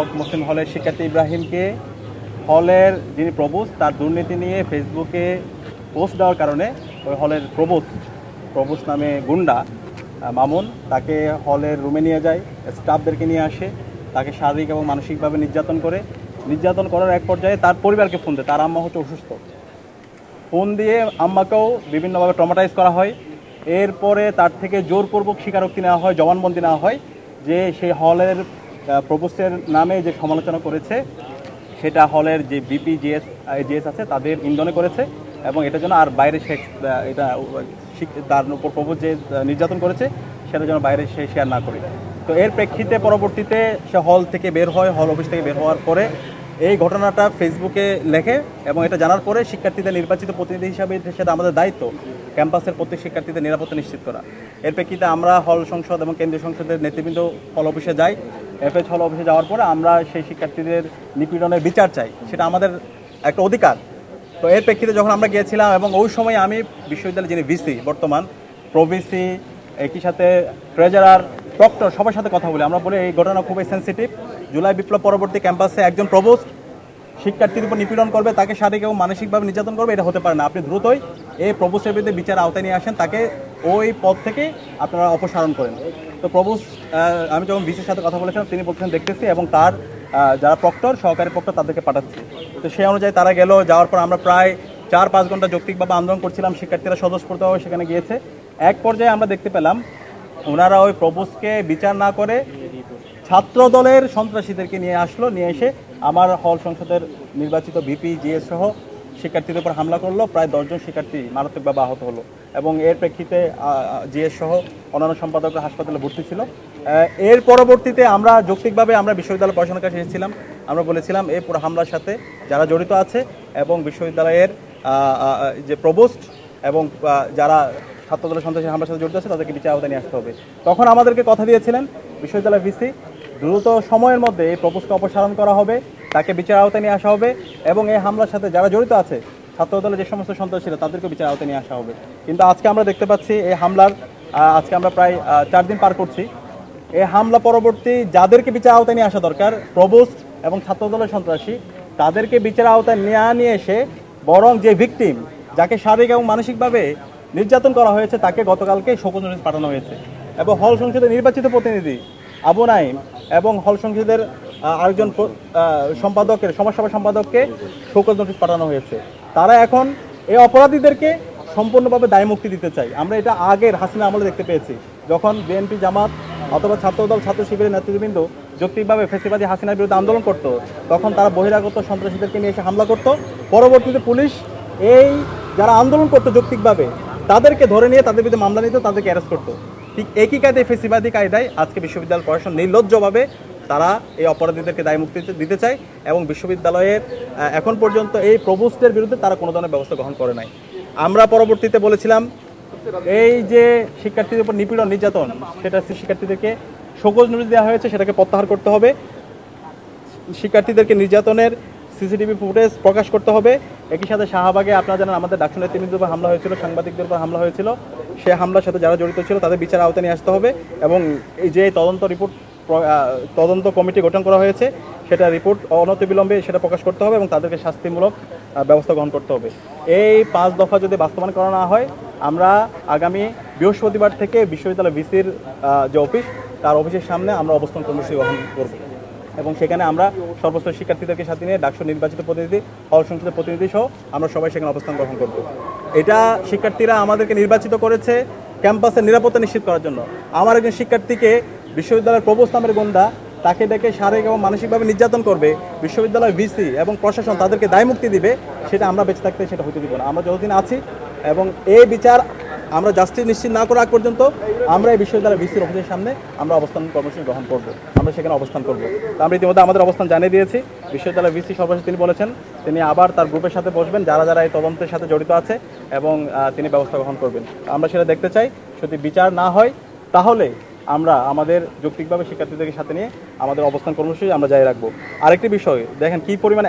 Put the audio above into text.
হক মুসলিম হলের শিক্ষার্থী ইব্রাহিমকে হলের যিনি প্রভোস্ট তার দুর্নীতি নিয়ে ফেসবুকে পোস্ট দেওয়ার কারণে ওই হলের প্রভোস্ট নামে গুন্ডা মামুন তাকে হলের রুমে নিয়ে যায়, স্টাফদেরকে নিয়ে আসে, তাকে শারীরিক এবং মানসিকভাবে নির্যাতন করার এক পর্যায়ে তার পরিবারকে ফোন দেয়। তার আম্মা হচ্ছে অসুস্থ, ফোন দিয়ে আম্মাকেও বিভিন্নভাবে ট্রমাটাইজ করা হয়। এরপরে তার থেকে জোরপূর্বক স্বীকারোক্তি নেওয়া হয়, জবানবন্দি নেওয়া হয় যে সেই হলের প্রভোস্টের নামে যে সমালোচনা করেছে সেটা হলের যে বিপি জিএস আছে তাদের ইন্ধনে করেছে এবং এটার জন্য আর বাইরে এটা তার উপর প্রভোস্ট যে নির্যাতন করেছে সেটার জন্য বাইরে সে শেয়ার না করে। তো এর প্রেক্ষিতে পরবর্তীতে সে হল থেকে বের হয়, হল অফিস থেকে বের হওয়ার পরে এই ঘটনাটা ফেসবুকে লেখে এবং এটা জানার পরে শিক্ষার্থীদের নির্বাচিত প্রতিনিধি হিসাবে সেটা আমাদের দায়িত্ব ক্যাম্পাসের প্রত্যেক শিক্ষার্থীদের নিরাপত্তা নিশ্চিত করা। এর প্রেক্ষিতে আমরা হল সংসদ এবং কেন্দ্রীয় সংসদের নেতৃবৃন্দ হল অফিসে যাই। এফএইচ হল অফিসে যাওয়ার পরে আমরা সেই শিক্ষার্থীদের নিপীড়নের বিচার চাই, সেটা আমাদের একটা অধিকার। তো এর প্রেক্ষিতে যখন আমরা গিয়েছিলাম এবং ওই সময় আমি বিশ্ববিদ্যালয়ের যিনি ভিসি বর্তমান প্রভিসি একই সাথে ট্রেজারার প্রক্টর সবার সাথে কথা বলি, আমরা বলি এই ঘটনা খুবই সেন্সিটিভ। জুলাই বিপ্লব পরবর্তী ক্যাম্পাসে একজন প্রভোস্ট শিক্ষার্থীর উপর নিপীড়ন করবে, তাকে শারীরিক এবং মানসিকভাবে নির্যাতন করবে, এটা হতে পারে না। আপনি দ্রুতই এই প্রভোস্টের বিরুদ্ধে বিচার আওতায় নিয়ে আসেন, তাকে ওই পদ থেকে আপনারা অপসারণ করেন। তো প্রভোস্ট আমি যখন ভিসির সাথে কথা বলেছিলাম তিনি বলছেন দেখতেছি এবং তার যারা প্রক্টর সহকারী প্রক্টর তাদেরকে পাঠাচ্ছি। তো সেই অনুযায়ী তারা গেল, যাওয়ার পর আমরা প্রায় 4-5 ঘন্টা যৌক্তিকভাবে আন্দোলন করছিলাম, শিক্ষার্থীরা স্বতঃস্ফূর্তভাবে সেখানে গিয়েছে। এক পর্যায়ে আমরা দেখতে পেলাম ওনারা ওই প্রভোস্টকে বিচার না করে ছাত্র দলের সন্ত্রাসীদেরকে নিয়ে আসলো, নিয়ে এসে আমার হল সংসদের নির্বাচিত ভিপি জিএস সহ শিক্ষার্থীদের উপর হামলা করলো। প্রায় 10 জন শিক্ষার্থী মারাত্মকভাবে আহত হলো এবং এর প্রেক্ষিতে জিএস সহ অন্যান্য সম্পাদকরা হাসপাতালে ভর্তি ছিল। এর পরবর্তীতে আমরা যৌক্তিকভাবে আমরা বিশ্ববিদ্যালয় পড়াশোনার কাছে এসেছিলাম, আমরা বলেছিলাম এই পুরো হামলার সাথে যারা জড়িত আছে এবং বিশ্ববিদ্যালয়ের যে প্রভোস্ট এবং যারা ছাত্রদলের সন্ত্রাসী হামলার সাথে জড়িত আছে তাদেরকে বিচার আওতায় নিয়ে আসতে হবে। তখন আমাদেরকে কথা দিয়েছিলেন বিশ্ববিদ্যালয় ভিসি দ্রুত সময়ের মধ্যে এই প্রপোজকে অপসারণ করা হবে, তাকে বিচার আওতায় নিয়ে আসা হবে এবং এই হামলার সাথে যারা জড়িত আছে ছাত্রদলের যে সমস্ত সন্ত্রাসী ছিল তাদেরকে বিচার আওতায় নিয়ে আসা হবে। কিন্তু আজকে আমরা দেখতে পাচ্ছি এই হামলার আজকে আমরা প্রায় 4 দিন পার করছি। এই হামলা পরবর্তী যাদেরকে বিচার আওতায় নিয়ে আসা দরকার প্রভোস্ট এবং ছাত্রদলের সন্ত্রাসী তাদেরকে বিচার আওতায় নিয়ে এসে বরং যে ভিকটিম যাকে শারীরিক এবং মানসিকভাবে নির্যাতন করা হয়েছে তাকে গতকালকে শোকজ নোটিশ পাঠানো হয়েছে এবং হল সংসদের নির্বাচিত প্রতিনিধি আবু নাইম এবং হল সংসদের আরেকজন সম্পাদকের সমাজসেবা সম্পাদককে শোকজ নোটিশ পাঠানো হয়েছে। তারা এখন এই অপরাধীদেরকে সম্পূর্ণভাবে দায়মুক্তি দিতে চাই। আমরা এটা আগের হাসিনা আমলে দেখতে পেয়েছি, যখন বিএনপি জামাত অথবা ছাত্রদল ছাত্র শিবিরের নেতৃবৃন্দ যৌক্তিকভাবে ফেসিবাদী হাসিনার বিরুদ্ধে আন্দোলন করত, তখন তারা বহিরাগত সন্ত্রাসীদেরকে নিয়ে এসে হামলা করত। পরবর্তীতে পুলিশ এই যারা আন্দোলন করতো যৌক্তিকভাবে তাদেরকে ধরে নিয়ে তাদের বিরুদ্ধে মামলা নিত, তাদেরকে অ্যারেস্ট করতো। ঠিক একই কায়দায় ফেসিবাদী কায়দায় আজকে বিশ্ববিদ্যালয় প্রশাসন নির্লজ্জভাবে তারা এই অপরাধীদেরকে দায়মুক্তি দিতে চায় এবং বিশ্ববিদ্যালয়ের এখন পর্যন্ত এই প্রভোস্টের বিরুদ্ধে তারা কোনো ধরনের ব্যবস্থা গ্রহণ করে নাই। আমরা পরবর্তীতে বলেছিলাম এই যে শিক্ষার্থীদের উপর নিপীড়ন নির্যাতন সেটা শিক্ষার্থীদেরকে শোকজ নোটিশ দেওয়া হয়েছে, সেটাকে প্রত্যাহার করতে হবে। শিক্ষার্থীদেরকে নির্যাতনের সিসিটিভি ফুটেজ প্রকাশ করতে হবে। একই সাথে শাহবাগে আপনারা জানেন আমাদের ডাকসু নেতৃবৃন্দের উপর হামলা হয়েছিল, সাংবাদিকদের উপর হামলা হয়েছিল, সে হামলার সাথে যারা জড়িত ছিল তাদের বিচার আওতায় নিয়ে আসতে হবে এবং এই যে তদন্ত কমিটি গঠন করা হয়েছে সেটা রিপোর্ট অনতিবিলম্বে সেটা প্রকাশ করতে হবে এবং তাদেরকে শাস্তিমূলক ব্যবস্থা গ্রহণ করতে হবে। এই 5 দফা যদি বাস্তবায়ন করা না হয় আমরা আগামী বৃহস্পতিবার থেকে বিশ্ববিদ্যালয় ভিসির যে অফিস তার অফিসের সামনে আমরা অবস্থান কর্মসূচি গ্রহণ করব এবং সেখানে আমরা সর্বস্তরের শিক্ষার্থীদেরকে সাথে নিয়ে ডাকসু নির্বাচিত প্রতিনিধি হল সংসদের প্রতিনিধি সহ আমরা সবাই সেখানে অবস্থান গ্রহণ করব। এটা শিক্ষার্থীরা আমাদেরকে নির্বাচিত করেছে ক্যাম্পাসের নিরাপত্তা নিশ্চিত করার জন্য। আমার একজন শিক্ষার্থীকে বিশ্ববিদ্যালয়ের প্রভোস্ট নামের গুন্ডা তাকে দেখে শারীরিক এবং মানসিকভাবে নির্যাতন করবে, বিশ্ববিদ্যালয় ভিসি এবং প্রশাসন তাদেরকে দায়মুক্তি দিবে, সেটা আমরা বেঁচে থাকতে সেটা হতে দিব না। আমরা যতদিন আছি এবং এই বিচার আমরা জাস্টিস নিশ্চিত না করা আগ পর্যন্ত আমরা এই বিশ্ববিদ্যালয় ভিসির অফিসের সামনে আমরা অবস্থান কর্মসূচি গ্রহণ করব, আমরা সেখানে অবস্থান করব। তো আমরা ইতিমধ্যে আমাদের অবস্থান জানিয়ে দিয়েছি। বিশ্ববিদ্যালয় ভিসি সর্বশেষ তিনি বলেছেন তিনি আবার তার গ্রুপের সাথে বসবেন যারা যারা এই তদন্তের সাথে জড়িত আছে এবং তিনি ব্যবস্থা গ্রহণ করবেন। আমরা সেটা দেখতে চাই। যদি বিচার না হয় তাহলে আমরা আমাদের যৌক্তিকভাবে শিক্ষার্থীদেরকে সাথে নিয়ে আমাদের অবস্থান কর্মসূচি আমরা জারি রাখবো। আরেকটি বিষয় দেখেন কি পরিমাণ